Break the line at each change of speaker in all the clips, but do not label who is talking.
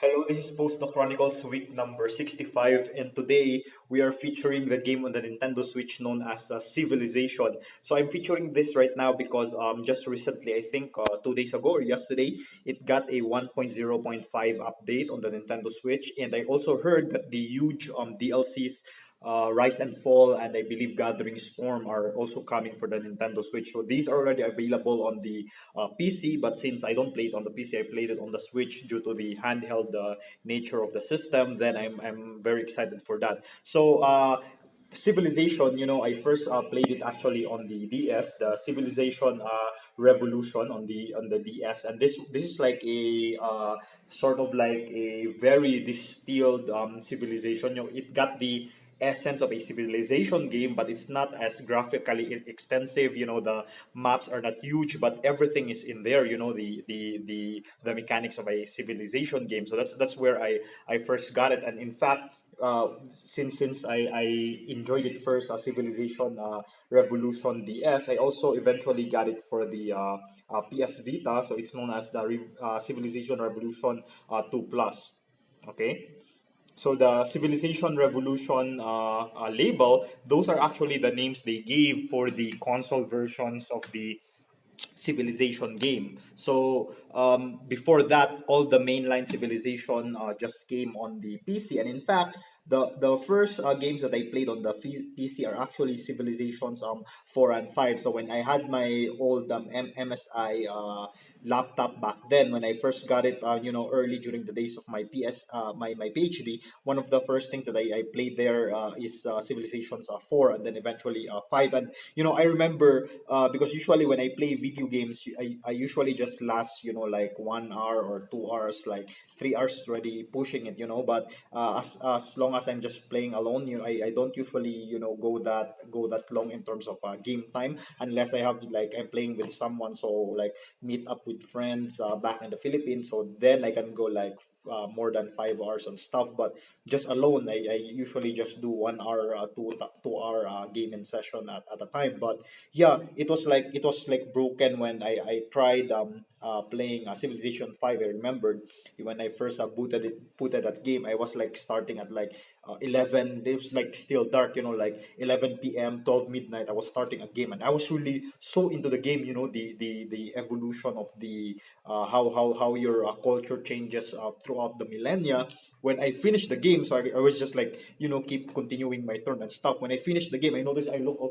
Hello, this is Postdoc Chronicles week number 65, and today we are featuring the game on the Nintendo Switch known as Civilization. So I'm featuring this right now because just recently, I think 2 days ago or yesterday, it got a 1.0.5 update on the Nintendo Switch, and I also heard that the huge DLCs Rise and Fall and I believe Gathering Storm are also coming for the Nintendo Switch. So these are already available on the PC, but since I don't play it on the PC, I played it on the Switch due to the handheld nature of the system. Then I'm very excited for that. So Civilization, I first played it actually on the DS, the Civilization Revolution on the DS, and this is like a sort of like a very distilled civilization. It got the essence of a civilization game, but it's not as graphically extensive. The maps are not huge, but everything is in there. The mechanics of a civilization game. So that's where I first got it, and in fact. Since I enjoyed it first, Civilization Revolution DS, I also eventually got it for the PS Vita, so it's known as the Civilization Revolution 2 Plus. Okay, so the Civilization Revolution label, those are actually the names they gave for the console versions of the Civilization game. So before that, all the mainline Civilization just came on the PC, and in fact, the first games that I played on the PC are actually Civilizations 4 and 5. So when I had my old MSI laptop back then, when I first got it, early during the days of my my PhD, one of the first things that I played there is Civilizations 4, and then eventually 5. And I remember because usually when I play video games, I usually just last like 1 hour or 2 hours, like 3 hours is already pushing it, but as long as I'm just playing alone, I don't usually go that long in terms of game time, unless I have like I'm playing with someone, so like meet up with friends back in the Philippines, so then I can go like more than 5 hours and stuff. But just alone, I usually just do 1 hour, 2 hour gaming session at a time. But yeah, it was like broken when I tried playing Civilization 5. I remembered when I first booted that game, I was like starting at like 11. It was like still dark, like 11 p.m., 12 midnight. I was starting a game, and I was really so into the game. The evolution of the how your culture changes throughout the millennia. When I finished the game, so I was just like keep continuing my turn and stuff. When I finished the game, I noticed I looked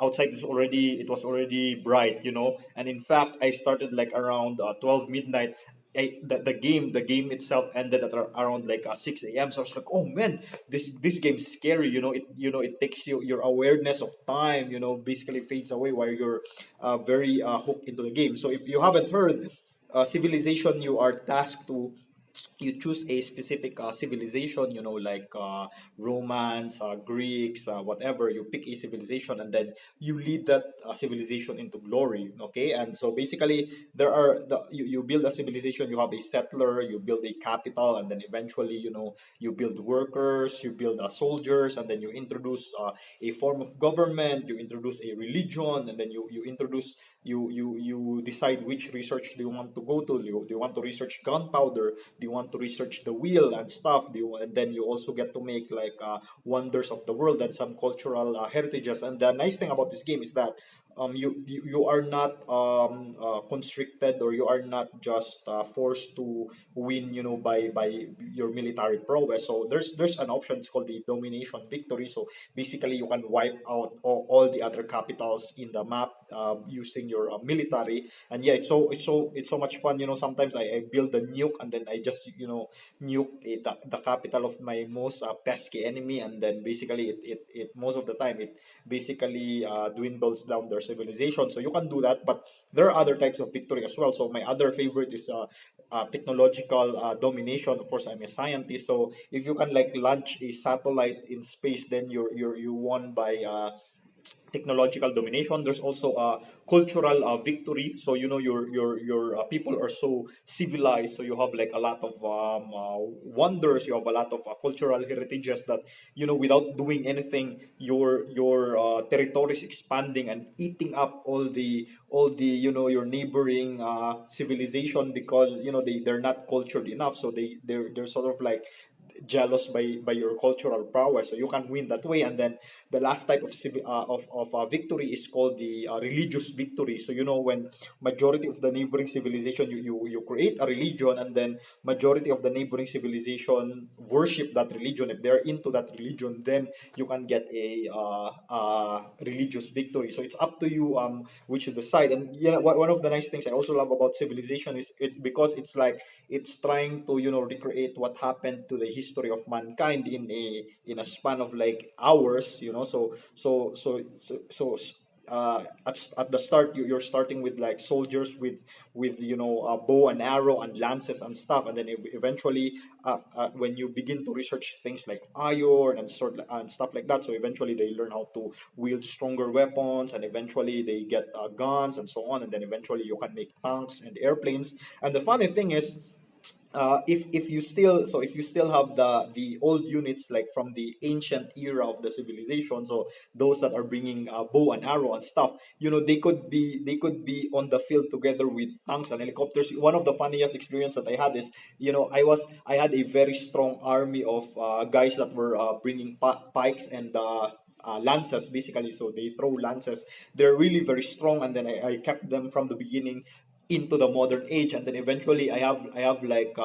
outside. It was already bright, and in fact I started like around 12 midnight. The game itself ended at around like 6 a.m. So I was like, oh man, this game is scary. It takes your awareness of time. Basically fades away while you're very hooked into the game. So if you haven't heard, Civilization, you are tasked to you choose a specific civilization, like Romans, Greeks, whatever. You pick a civilization, and then you lead that civilization into glory. Okay, and so basically you build a civilization. You have a settler, you build a capital, and then eventually you build workers, you build soldiers, and then you introduce a form of government, you introduce a religion, and then you introduce you decide which research do you want to go to. Do you want to research gunpowder? Do you want to research the wheel and stuff? And then you also get to make like wonders of the world and some cultural heritages. And the nice thing about this game is that you are not constricted, or you are not just forced to win by your military prowess. So there's an option. It's called the domination victory. So basically you can wipe out all the other capitals in the map using your military. And yeah, it's so much fun. Sometimes I build a nuke, and then I just nuke the capital of my most pesky enemy, and then basically it most of the time it basically dwindles down their civilization. So you can do that, but there are other types of victory as well. So my other favorite is technological domination. Of course, I'm a scientist, so if you can like launch a satellite in space, then you won by technological domination. There's also a cultural victory. So your people are so civilized. So you have like a lot of wonders. You have a lot of cultural heritages that without doing anything, your territory is expanding and eating up all the your neighboring civilization, because they're not cultured enough. So they're sort of like jealous by your cultural prowess, so you can win that way. And then the last type of victory is called the religious victory. So when majority of the neighboring civilization, you create a religion, and then majority of the neighboring civilization worship that religion. If they're into that religion, then you can get a religious victory. So it's up to you which you decide. And one of the nice things I also love about civilization is it's because it's like it's trying to recreate what happened to the history of mankind in a span of like hours. At the start, you're starting with like soldiers with a bow and arrow and lances and stuff, and then eventually when you begin to research things like iron and sort and stuff like that, so eventually they learn how to wield stronger weapons, and eventually they get guns and so on, and then eventually you can make tanks and airplanes. And the funny thing is, if you still have the old units like from the ancient era of the civilization, so those that are bringing bow and arrow and stuff, they could be on the field together with tanks and helicopters. One of the funniest experience that I had is, I had a very strong army of guys that were bringing pikes and lances, basically. So they throw lances. They're really very strong, and then I kept them from the beginning into the modern age. And then eventually I have like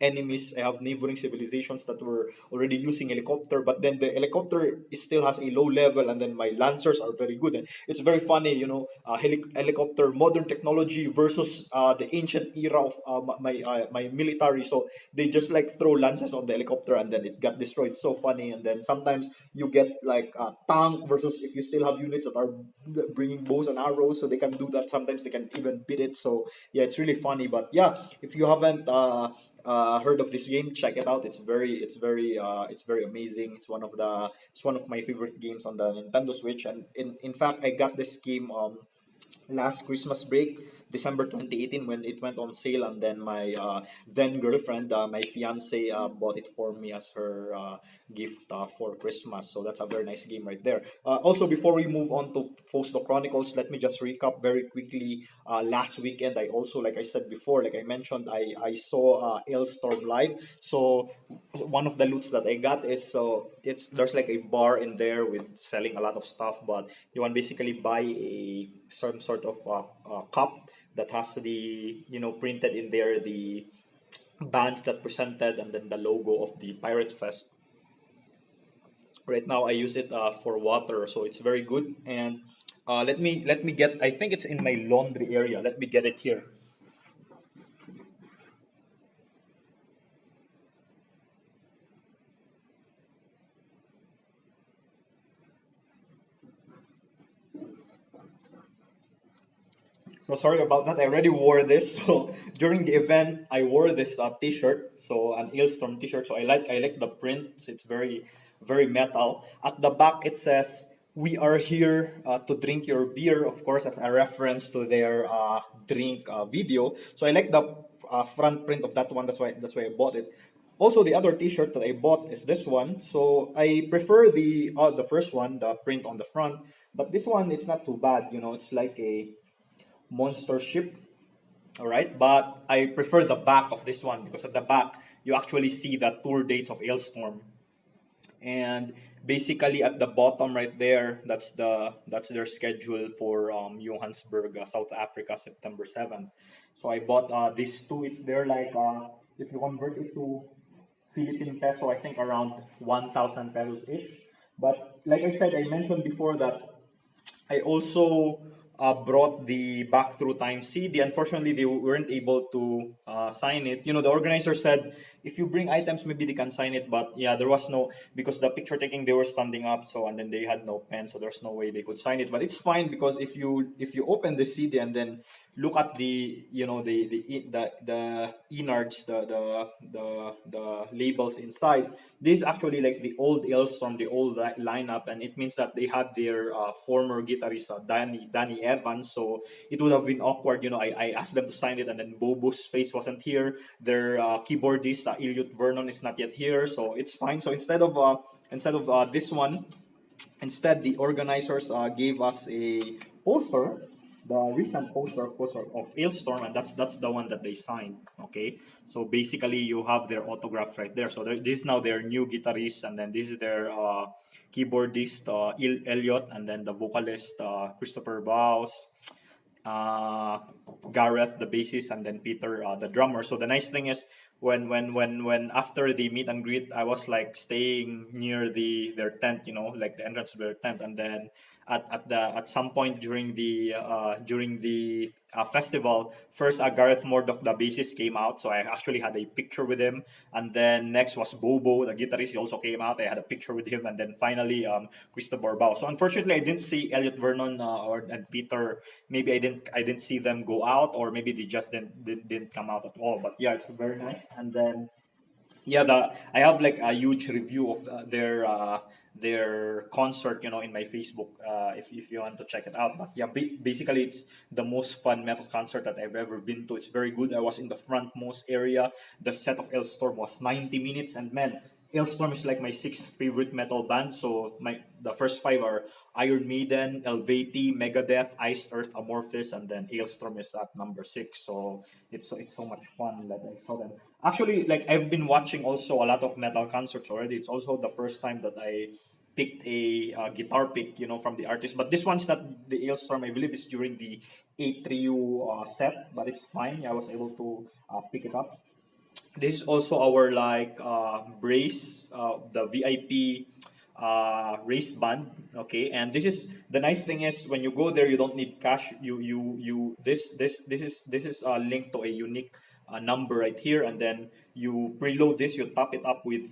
enemies. I have neighboring civilizations that were already using helicopter, but then the helicopter still has a low level, and then my lancers are very good. And it's very funny, helicopter modern technology versus the ancient era of my military. So they just like throw lances on the helicopter, and then it got destroyed. So funny. And then sometimes you get like a tank versus, if you still have units that are bringing bows and arrows, so they can do that. Sometimes they can even beat it. So yeah, it's really funny. But yeah, if you haven't heard of this game, check it out. It's very amazing. It's one of my favorite games on the Nintendo Switch. And in fact, I got this game last Christmas break, December 2018, when it went on sale, and then my then girlfriend, my fiance, bought it for me as her gift for Christmas. So that's a very nice game right there. Also, before we move on to Postdoc Chronicles, let me just recap very quickly. Last weekend, I also, like I said before, like I mentioned, I saw Alestorm live. So one of the loots that I got is, so there's like a bar in there with selling a lot of stuff, but you can basically buy some sort of cup that has the printed in there the bands that presented, and then the logo of the Pirate Fest. Right now I use it for water, so it's very good. And let me get, I think it's in my laundry area. Let me get it here. So sorry about that. I already wore this. So during the event, I wore this T-shirt, so an Ailstorm T-shirt. So I like the print. So it's very very metal. At the back it says, "We are here to drink your beer," of course, as a reference to their drink video. So I like the front print of that one. That's why I bought it. Also, the other T-shirt that I bought is this one. So I prefer the first one, the print on the front. But this one, it's not too bad. It's like a monster ship. All right, but I prefer the back of this one, because at the back you actually see the tour dates of Ailstorm. And basically at the bottom right there, that's their schedule for Johannesburg, South Africa, September 7th. So I bought these two. It's there like, if you convert it to Philippine peso, I think around 1,000 pesos each. But like I said, I mentioned before that I also brought the Back Through Time CD. Unfortunately, they weren't able to sign it. The organizer said if you bring items, maybe they can sign it. But yeah, there was no, because the picture taking, they were standing up, so, and then they had no pen, so there's no way they could sign it. But it's fine, because if you open the CD and then look at the, the innards, the labels inside. This is actually like the old Alestorm, the old lineup, and it means that they had their former guitarist, Danny Evans. So it would have been awkward, I asked them to sign it, and then Bobo's face wasn't here. Their keyboardist, Elliot Vernon, is not yet here, so it's fine. So instead of this one, instead, the organizers gave us a poster, the recent poster, of course, of Ailstorm, and that's the one that they signed. Okay, so basically, you have their autograph right there. So this is now their new guitarist, and then this is their keyboardist, Elliot, and then the vocalist, Christopher Baus, uh, Gareth, the bassist, and then Peter, the drummer. So the nice thing is, when after the meet and greet, I was like staying near their tent, like the entrance of their tent, and then at some point during the festival, first Gareth Murdoch, the bassist, came out, so I actually had a picture with him, and then next was Bobo, the guitarist. He also came out. I had a picture with him, and then finally Christopher Bao. So unfortunately, I didn't see Elliot Vernon and Peter. Maybe I didn't see them go out, or maybe they just didn't come out at all. But yeah, it's very nice. And then yeah, I have like a huge review of their concert, in my Facebook, if you want to check it out. But yeah, basically it's the most fun metal concert that I've ever been to. It's very good. I was in the frontmost area. The set of Elstorm was 90 minutes, and man, Elstorm is like my sixth favorite metal band. So the first five are Iron Maiden, Helveti, Megadeth, Ice Earth, Amorphis, and then Ailstorm is at number six. So it's so much fun that I saw them. Actually, like I've been watching also a lot of metal concerts already. It's also the first time that I picked a guitar pick, from the artist. But this one's not the Ailstorm. I believe it's during the A3U set, but it's fine. I was able to pick it up. This is also our like brace, the VIP race band. Okay, and this is the nice thing is when you go there, you don't need cash. You this is linked to a unique number right here, and then you preload this. You top it up with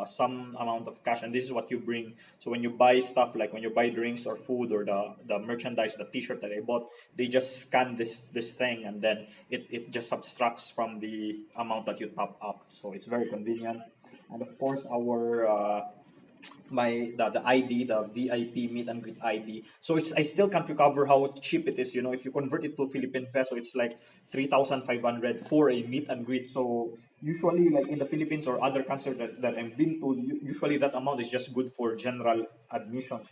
some amount of cash, and this is what you bring. So when you buy stuff, like when you buy drinks or food or the merchandise, the T-shirt that I bought, they just scan this thing, and then it just subtracts from the amount that you top up. So it's very convenient. And of course, our the ID, the VIP meet and greet ID. So I still can't recover how cheap it is. If you convert it to Philippine peso, it's like 3,500 for a meet and greet. So usually, like in the Philippines or other countries that I've been to, usually that amount is just good for general admissions.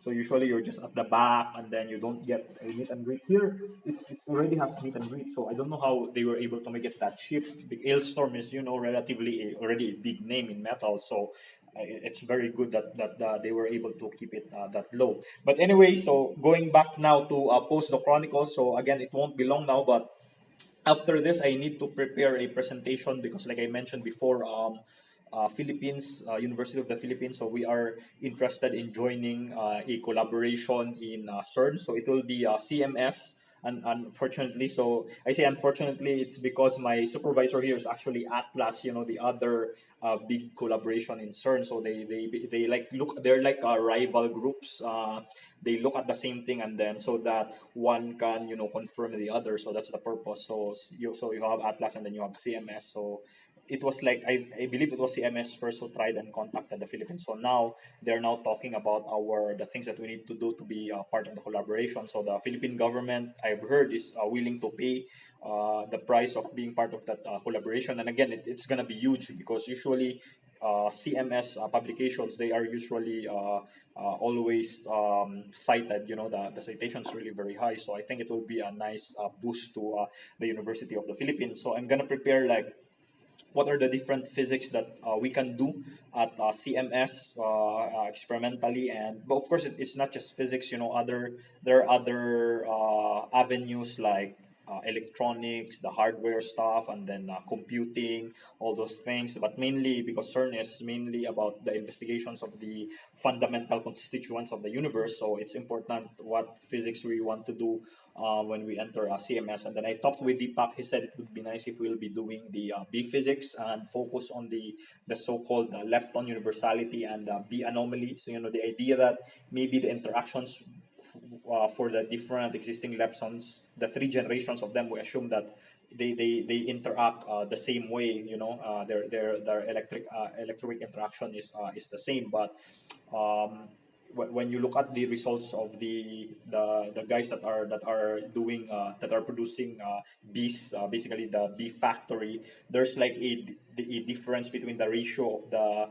So usually you're just at the back, and then you don't get a meet and greet. Here, it already has meet and greet. So I don't know how they were able to make it that cheap. Big Ailstorm is, relatively already a big name in metal. So it's very good that they were able to keep it that low. But anyway, so going back now to Postdoc Chronicles. So again, it won't be long now, but after this, I need to prepare a presentation because, like I mentioned before, Philippines, University of the Philippines. So we are interested in joining a collaboration in CERN. So it will be CMS. And unfortunately, so I say unfortunately, it's because my supervisor here is actually Atlas. The other big collaboration in CERN. So they like look. They're like rival groups. They look at the same thing, and then so that one can confirm the other. So that's the purpose. So you have Atlas, and then you have CMS. So it was like I believe it was CMS first who tried and contacted the Philippines. So now they're now talking about the things that we need to do to be part of the collaboration. So the Philippine government, I've heard, is willing to pay the price of being part of that collaboration. And again, it's gonna be huge because usually CMS publications, they are usually always cited. The citation is really very high. So I think it will be a nice boost to the University of the Philippines. So I'm gonna prepare like what are the different physics that we can do at CMS experimentally, and but of course it's not just physics. There are other avenues like electronics, the hardware stuff, and then computing, all those things. But mainly because CERN is mainly about the investigations of the fundamental constituents of the universe, so it's important what physics we want to do when we enter CMS. And then I talked with Deepak. He said it would be nice if we'll be doing the B physics and focus on the so-called lepton universality and B anomaly. So the idea that maybe the interactions for the different existing lepsons, the three generations of them, we assume that they interact the same way. Their electric interaction is the same, but um, when you look at the results of the guys that are producing bees, basically the bee factory, there's like a difference between the ratio of the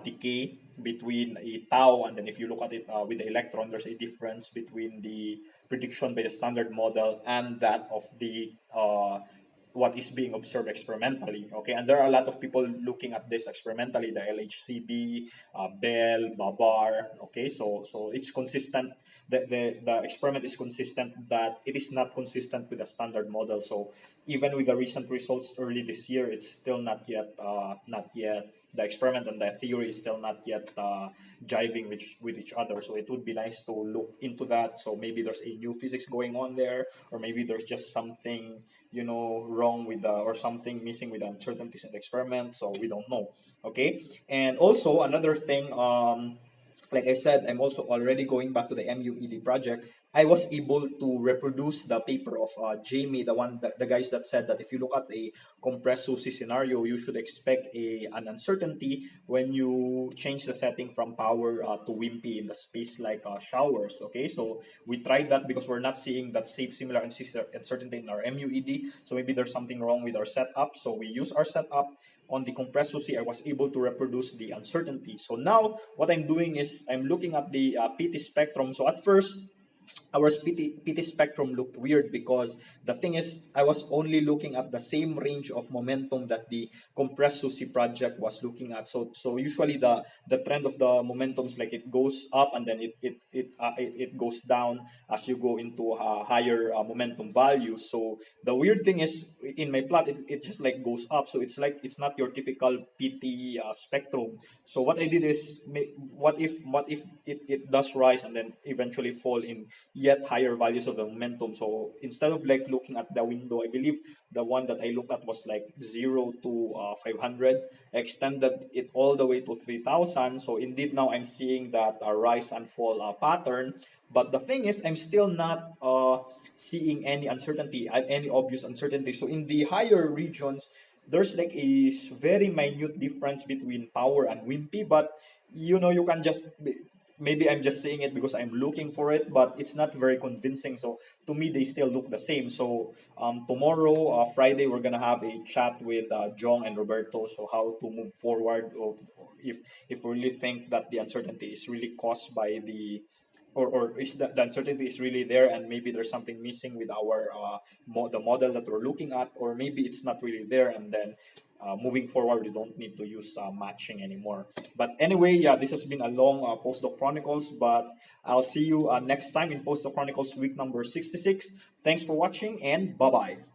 decay between a tau, and then if you look at it with the electron, there's a difference between the prediction by the standard model and that of the what is being observed experimentally. Okay, and there are a lot of people looking at this experimentally, the LHCb, Bell, Babar. Okay, so it's consistent. The experiment is consistent, that it is not consistent with the standard model. So even with the recent results early this year, it's still not yet the experiment and the theory is still not yet jiving with each other. So it would be nice to look into that. So maybe there's a new physics going on there, or maybe there's just something wrong with the, or something missing with the uncertainties in the experiment. So we don't know. Okay, and also another thing, like I said, I'm also already going back to the MUED project. I was able to reproduce the paper of Jamie, the guys that said that if you look at a compressed SUSY scenario, you should expect an uncertainty when you change the setting from power to wimpy in the space like showers. Okay, so we tried that because we're not seeing that same similar uncertainty in our MUED. So maybe there's something wrong with our setup. So we use our setup on the compressed SUSY. I was able to reproduce the uncertainty. So now what I'm doing is I'm looking at the PT spectrum. So at first, our PT spectrum looked weird because the thing is, I was only looking at the same range of momentum that the compressed SUSY project was looking at. So usually the trend of the momentums, like it goes up and then it goes down as you go into higher momentum values. So the weird thing is, in my plot, it just like goes up. So it's like it's not your typical PT spectrum. So what I did is, what if it does rise and then eventually fall in yet higher values of the momentum. So instead of like looking at the window, I believe the one that I looked at was like 0 to 500. I extended it all the way to 3000. So indeed now I'm seeing that rise and fall pattern. But the thing is, I'm still not seeing any uncertainty, any obvious uncertainty. So in the higher regions, there's like a very minute difference between power and wimpy, but you can just, maybe I'm just saying it because I'm looking for it, but it's not very convincing. So to me, they still look the same. So tomorrow, Friday, we're gonna have a chat with Jong and Roberto. So how to move forward, or if we really think that the uncertainty is really caused by or is the uncertainty is really there, and maybe there's something missing with our the model that we're looking at, or maybe it's not really there, and then moving forward we don't need to use matching anymore. But anyway, yeah, this has been a long Postdoc Chronicles, but I'll see you next time in Postdoc Chronicles week number 66. Thanks for watching, and bye bye.